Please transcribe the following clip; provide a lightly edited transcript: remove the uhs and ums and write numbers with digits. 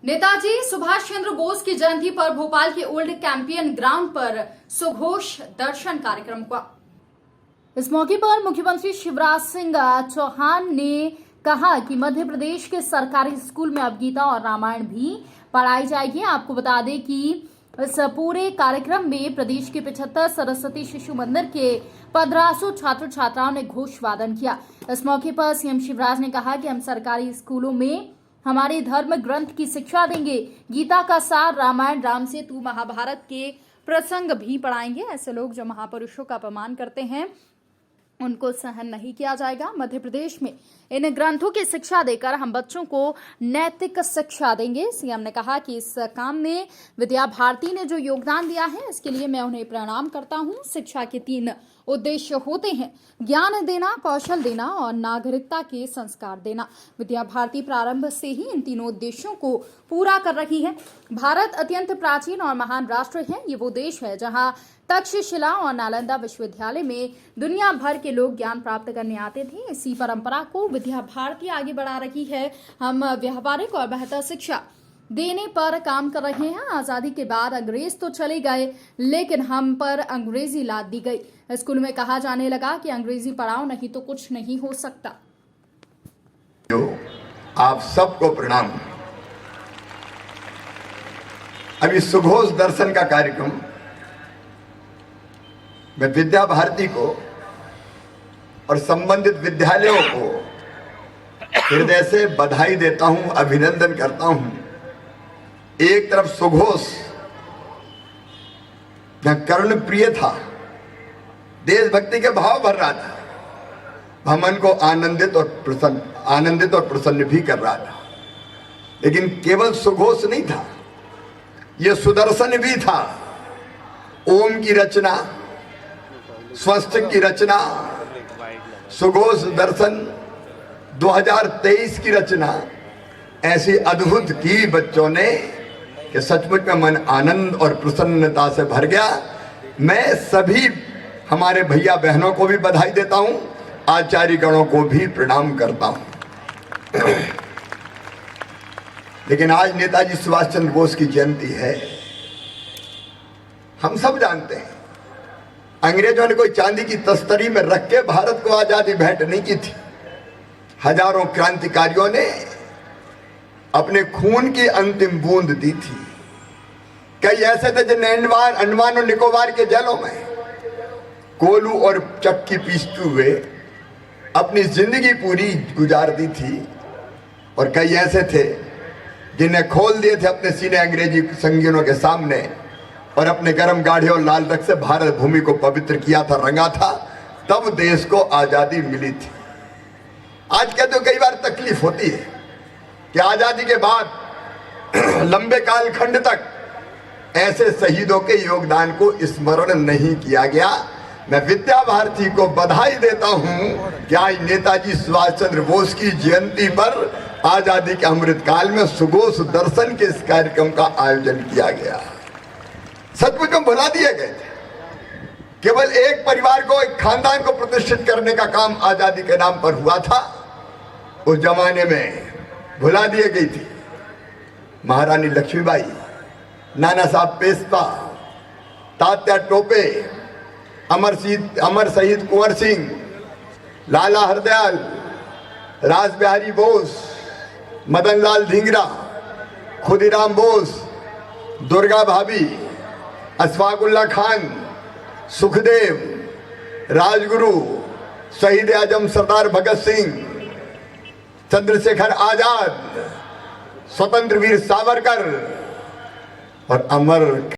नेताजी सुभाष चंद्र बोस की जयंती पर भोपाल के ओल्ड कैंपियन ग्राउंड पर सुघोष दर्शन कार्यक्रम हुआ। इस मौके पर मुख्यमंत्री शिवराज सिंह चौहान ने कहा कि मध्य प्रदेश के सरकारी स्कूल में अब गीता और रामायण भी पढ़ाई जाएगी। आपको बता दें कि इस पूरे कार्यक्रम में प्रदेश के 75 सरस्वती शिशु मंदिर के 1500 छात्र छात्राओं ने घोष वादन किया। इस मौके पर सीएम शिवराज ने कहा कि हम सरकारी स्कूलों में हमारे धर्म ग्रंथ की शिक्षा देंगे, गीता का सार, रामायण, राम सेतु, महाभारत के प्रसंग भी पढ़ाएंगे। ऐसे लोग जो महापुरुषों का अपमान करते हैं उनको सहन नहीं किया जाएगा। मध्य प्रदेश में इन ग्रंथों की शिक्षा देकर हम बच्चों को नैतिक शिक्षा देंगे। सीएम ने कहा कि इस काम में विद्या भारती ने जो योगदान दिया है इसके लिए मैं उन्हें प्रणाम करता हूं। शिक्षा के 3 उद्देश्य होते हैं: ज्ञान देना, कौशल देना और नागरिकता के संस्कार देना। विद्या भारती प्रारंभ से ही इन तीनों उद्देश्यों को पूरा कर रही है। भारत अत्यंत प्राचीन और महान राष्ट्र है। ये वो देश है जहां तक्षशिला और नालंदा विश्वविद्यालय में दुनिया भर के लोग ज्ञान प्राप्त करने आते थे। इसी परंपरा को विद्या भारती आगे बढ़ा रही है। हम व्यावहारिक और बेहतर शिक्षा देने पर काम कर रहे हैं। आजादी के बाद अंग्रेज तो चले गए, लेकिन हम पर अंग्रेजी लाद दी गई। स्कूल में कहा जाने लगा कि अंग्रेजी पढ़ाओ, नहीं तो कुछ नहीं हो सकता। आप सबको प्रणाम। अभी सुघोष दर्शन का कार्यक्रम मैं विद्या भारती को और संबंधित विद्यालयों को हृदय से बधाई देता हूं, अभिनंदन करता हूं। एक तरफ सुघोष जहां कर्ण प्रिय था, देशभक्ति के भाव भर रहा था, मन को आनंदित और प्रसन्न भी कर रहा था। लेकिन केवल सुघोष नहीं था, यह सुदर्शन भी था। ओम की रचना, स्वस्तिक की रचना, सुघोष दर्शन 2023 की रचना ऐसी अद्भुत की बच्चों ने कि सचमुच में मन आनंद और प्रसन्नता से भर गया। मैं सभी हमारे भैया बहनों को भी बधाई देता हूं, आचार्य गणों को भी प्रणाम करता हूं। लेकिन आज नेताजी सुभाष चंद्र बोस की जयंती है। हम सब जानते हैं अंग्रेजों ने कोई चांदी की तस्तरी में रख के भारत को आजादी भेंट नहीं की थी। हजारों क्रांतिकारियों ने अपने खून की अंतिम बूंद दी थी। कई ऐसे थे जिन्हें अंडमान और निकोबार के जेलों में कोलू और चक्की पीसते हुए अपनी जिंदगी पूरी गुजार दी थी। और कई ऐसे थे जिन्हें खोल दिए थे अपने सीने अंग्रेजी संगीनों के सामने और अपने गर्म गाढ़े और लाल रक्त से भारत भूमि को पवित्र किया था, रंगा था। तब देश को आजादी मिली थी। आज क्या तो कई बार तकलीफ होती है कि आजादी के बाद लंबे कालखंड तक ऐसे शहीदों के योगदान को स्मरण नहीं किया गया। मैं विद्या भारती को बधाई देता हूं कि आज नेताजी सुभाष चंद्र बोस की जयंती पर आजादी के अमृत काल में सुघोष दर्शन के इस कार्यक्रम का आयोजन किया गया। सचमुच में भुला दिए गए थे। केवल एक परिवार को, एक खानदान को प्रतिष्ठित करने का काम आजादी के नाम पर हुआ था। उस जमाने में भुला दिए गई थी महारानी लक्ष्मीबाई, नाना साहब पेशवा, तात्या टोपे, अमर शहीद कुंवर सिंह, लाला हरदयाल, राज बिहारी बोस, मदन लाल धिंगरा, खुदीराम बोस, दुर्गा भाभी, अशफाकुल्ला खान, सुखदेव, राजगुरु, शहीद आजम सरदार भगत सिंह, चंद्रशेखर आजाद, स्वतंत्र वीर सावरकर और अमर